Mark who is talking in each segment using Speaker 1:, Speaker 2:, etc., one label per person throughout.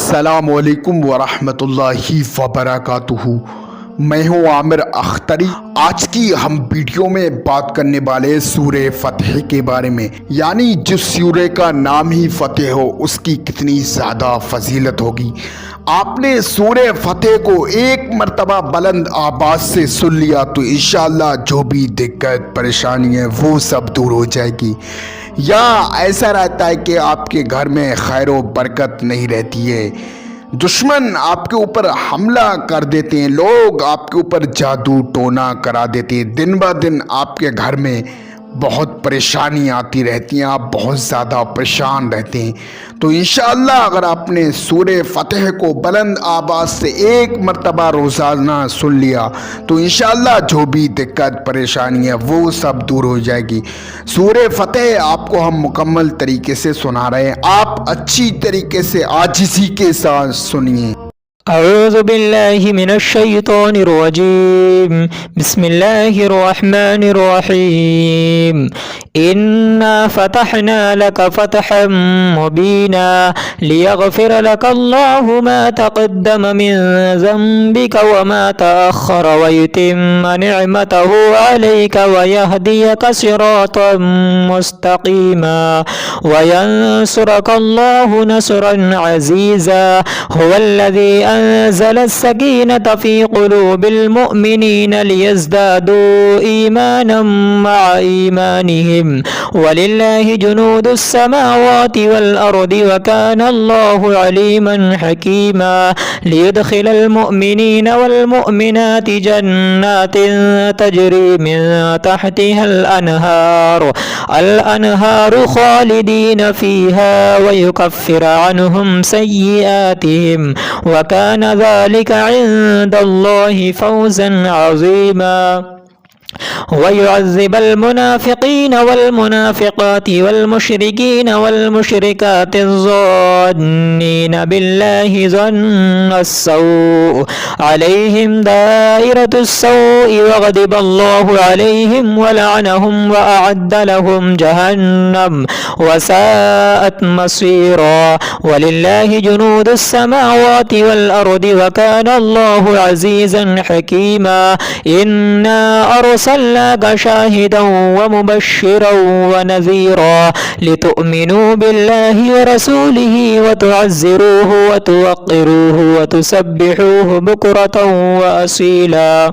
Speaker 1: अस्सलामुअलैकुम वरहमतुल्लाहि वबरकातुहू। मैं हूँ आमिर अख्तरी। आज की हम वीडियो में बात करने वाले सूरे फतेह के बारे में, यानी जिस सूरे का नाम ही फतेह हो उसकी कितनी ज़्यादा फजीलत होगी। आपने सूरे फतेह को एक मर्तबा बुलंद आवाज़ से सुन लिया तो इंशाअल्लाह जो भी दिक्कत परेशानी है वो सब दूर हो जाएगी। या ऐसा रहता है कि आपके घर में खैर व बरकत नहीं रहती है, दुश्मन आपके ऊपर हमला कर देते हैं, लोग आपके ऊपर जादू टोना करा देते हैं, दिन ब दिन आपके घर में बहुत परेशानी आती रहती हैं, आप बहुत ज़्यादा परेशान रहते हैं। तो इंशाअल्लाह अगर आपने सूरे फतेह को बुलंद आवाज़ से एक मर्तबा रोज़ाना सुन लिया तो इंशाअल्लाह जो भी दिक्कत परेशानी है वो सब दूर हो जाएगी। सूरे फतेह आपको हम मुकम्मल तरीके से सुना रहे हैं, आप अच्छी तरीके से आजिज़ी के साथ सुनिए।
Speaker 2: अऊज़ु बिल्लाहि मिनश शैतानिर रजीम। बिस्मिल्लाहिर रहमानिर रहीम। इन्ना फतहना लक फतहम मुबीना लियगफिर लक अल्लाहु मा तक़द्दम मिन ज़ंबिका व मा तअख़्ख़र व युतिम्म निअमतहु अलैका व यहदियका सिरातम मुस्तक़ीमा व यंसुरका अल्लाहु नस्रन अज़ीज़ा हुवल्लज़ी أنزل السكينة في قلوب المؤمنين ليزدادوا إيمانا مع إيمانهم ولله جنود السماوات والأرض وكان الله عليما حكيما ليدخل المؤمنين والمؤمنات جنات تجري من تحتها الأنهار خالدين فيها ويكفر عنهم سيئاتهم وكان ذلك عند الله فوزا عظيما ويعذب المنافقين والمنافقات والمشركين والمشركات الظانين بالله ظن السوء عليهم دائرة السوء وغضب الله عليهم ولعنهم وأعد لهم جهنم وساءت مصيرا ولله جنود السماوات والأرض وكان الله عزيزا حكيما إنا أرسلناك شاهدا ومبشرا ونذيرا لتؤمنوا بالله ورسوله وتعزروه وتوقروه وتسبحوه بكرة وأصيلا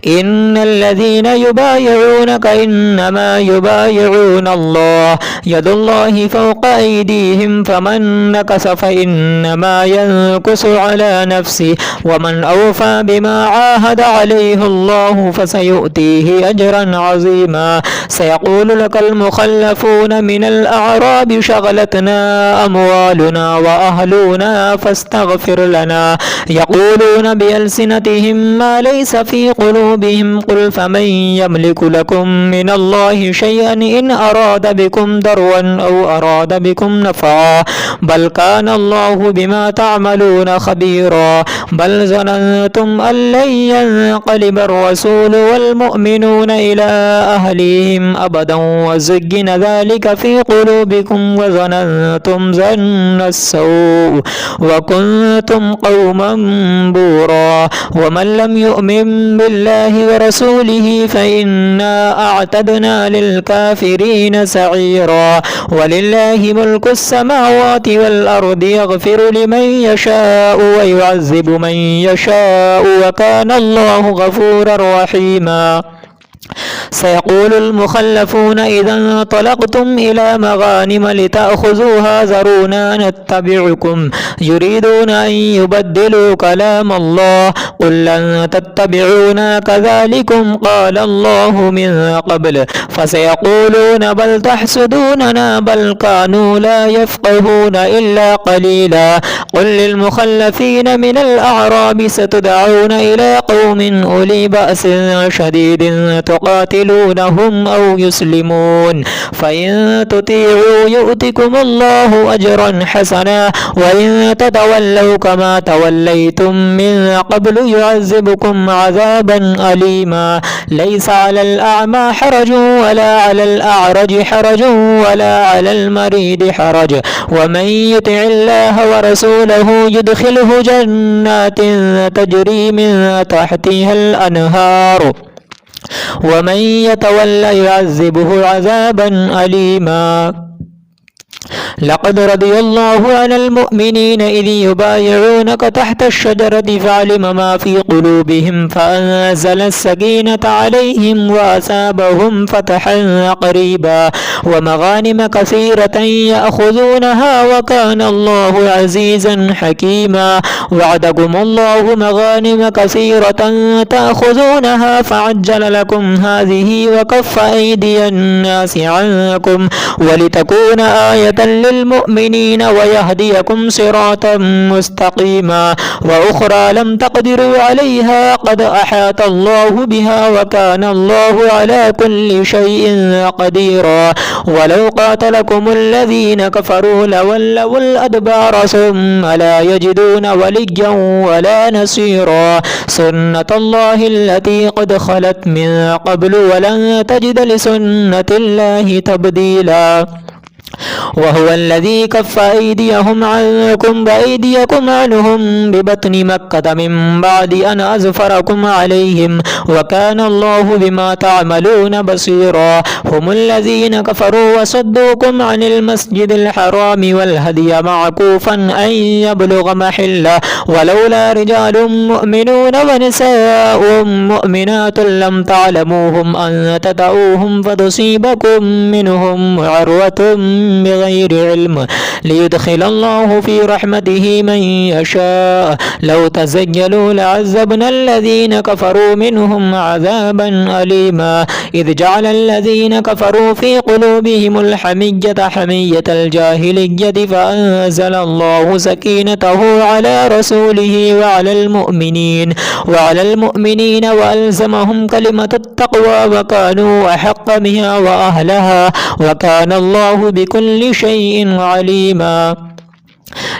Speaker 2: إن الذين يبايعونك إنما يبايعون الله يد الله فوق أيديهم فمن نكث فإنما ينكث على نفسه ومن أوفى بما عاهد عليه الله فسيؤتيه أجرا عظيما سيقول لك المخلفون من الأعراب شغلتنا أموالنا وأهلنا فاستغفر لنا يقولون بألسنتهم ما ليس في قلوبهم قل فمن يملك لكم من الله شيئا إن أراد بكم ضرا أو أراد بكم نفعا بل كان الله بما تعملون خبيرا بل ظننتم أن لن ينقلب الرسول والمؤمنون إلى أهليهم أبدا وزين ذلك في قلوبكم وظننتم ظن السوء وكنتم قوما بورا ومن لم يؤمن بالله ورسوله فإنا أعتدنا للكافرين سعيرا ولله ملك السماوات والأرض يغفر لمن يشاء ويعذب من يشاء وكان الله غفورا رحيما سيقول المخلفون إذا انطلقتم إلى مغانم لتأخذوها ذرونا نتبعكم يريدون أن يبدلوا كلام الله قل لن تتبعونا كذلكم قال الله من قبل فسيقولون بل تحسدوننا بل كانوا لا يفقهون إلا قليلا قل للمخلفين من الأعراب ستدعون إلى قوم أولي بأس شديد تقاتلونهم أو يسلمون فإن تطيعوا يؤتكم الله أجرا حسنا وإن تتولوا كما توليتم من قبل يعذبكم عذابا أليما ليس على الأعمى حرج ولا على الأعرج حرج ولا على المريض حرج ومن يطع الله ورسوله ورسوله يدخله جنات تجري من تحتها الأنهار ومن يتولى يعذبه عذابا أليما. لقد رضي الله عن المؤمنين إذ يبايعونك تحت الشجرة فعلم ما في قلوبهم فأنزل السكينة عليهم وأثابهم فتحا قريبا ومغانم كثيرة يأخذونها وكان الله عزيزا حكيما. وعدكم الله مغانم كثيرة تأخذونها فعجل لكم هذه وكف أيدي الناس عنكم ولتكون آية للمؤمنين ويهديكم صراطا مستقيما. وأخرى لم تقدروا عليها قد أحاط الله بها وكان الله على كل شيء قديرا. ولو قاتلكم الذين كفروا لولوا الأدبار ثم لا يجدون وليا ولا نصيرا. سنة الله التي قد خلت من قبل ولن تجد لسنة الله تبديلا. وهو الذي كف أيديهم عنكم وأيديكم عنهم ببطن مكة من بعد أن أظفركم عليهم وكان الله بما تعملون بصيرا. هم الذين كفروا وصدوكم عن المسجد الحرام والهدي معكوفا أن يبلغ محله ولولا رجال مؤمنون ونساء مؤمنات لم تعلموهم أن تطؤوهم فتصيبكم منهم عروة بغير علم ليدخل الله في رحمته من يشاء. لو تزيلوا لعذبنا الذين كفروا منهم عذابا أليما. إذ جعل الذين كفروا في قلوبهم الحمية حمية الجاهلية فأنزل الله سكينته على رسوله وعلى المؤمنين وألزمهم كلمة التقوى وكانوا أحق بها وأهلها وكان الله بكل شيء عليما.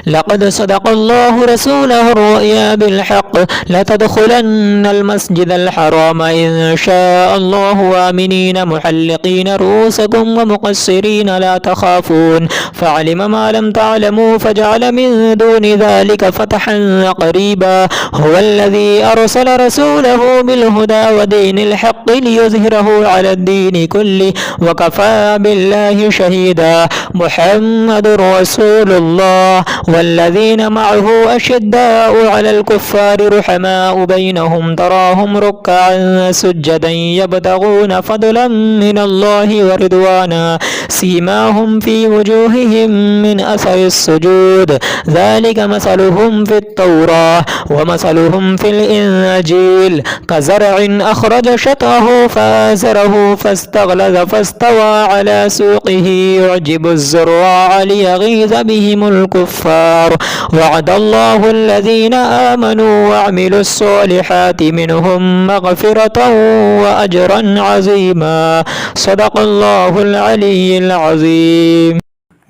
Speaker 2: لقد صدق الله رسوله الرؤيا بالحق لتدخلن المسجد الحرام إن شاء الله آمنين محلقين رؤوسكم ومقصرين لا تخافون فعلم ما لم تعلموا فجعل من دون ذلك فتحا قريبا. هو الذي أرسل رسوله بالهدى ودين الحق ليظهره على الدين كله وكفى بالله شهيدا. محمد رسول الله والذين معه أشداء على الكفار رحماء بينهم تراهم ركعا سجدا يبتغون فضلا من الله ورضوانا سيماهم في وجوههم من أثر السجود ذلك مثلهم في التوراة ومثلهم في الإنجيل كزرع أخرج شطأه فآزره فاستغلظ فاستوى على سوقه يعجب الزراع ليغيظ بهم الكفار. وعد الله الذين آمنوا وعملوا الصالحات منهم مغفرة وأجرا عظيما. صدق الله العلي العظيम।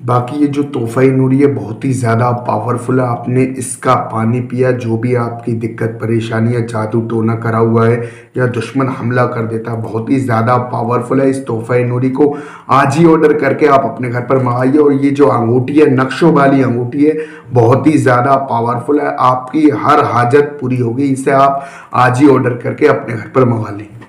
Speaker 1: बाकी ये जो तोहफा नूरी है बहुत ही ज़्यादा पावरफुल है। आपने इसका पानी पिया, जो भी आपकी दिक्कत परेशानी है, जादू टोना करा हुआ है या दुश्मन हमला कर देता है, बहुत ही ज़्यादा पावरफुल है। इस तोहफा नूरी को आज ही ऑर्डर करके आप अपने घर पर मंगाइए। और ये जो अंगूठी है, नक्शों वाली अंगूठी है, बहुत ही ज़्यादा पावरफुल है। आपकी हर हाजत पूरी होगी। इसे आप आज ही ऑर्डर करके अपने घर पर मंगा लें।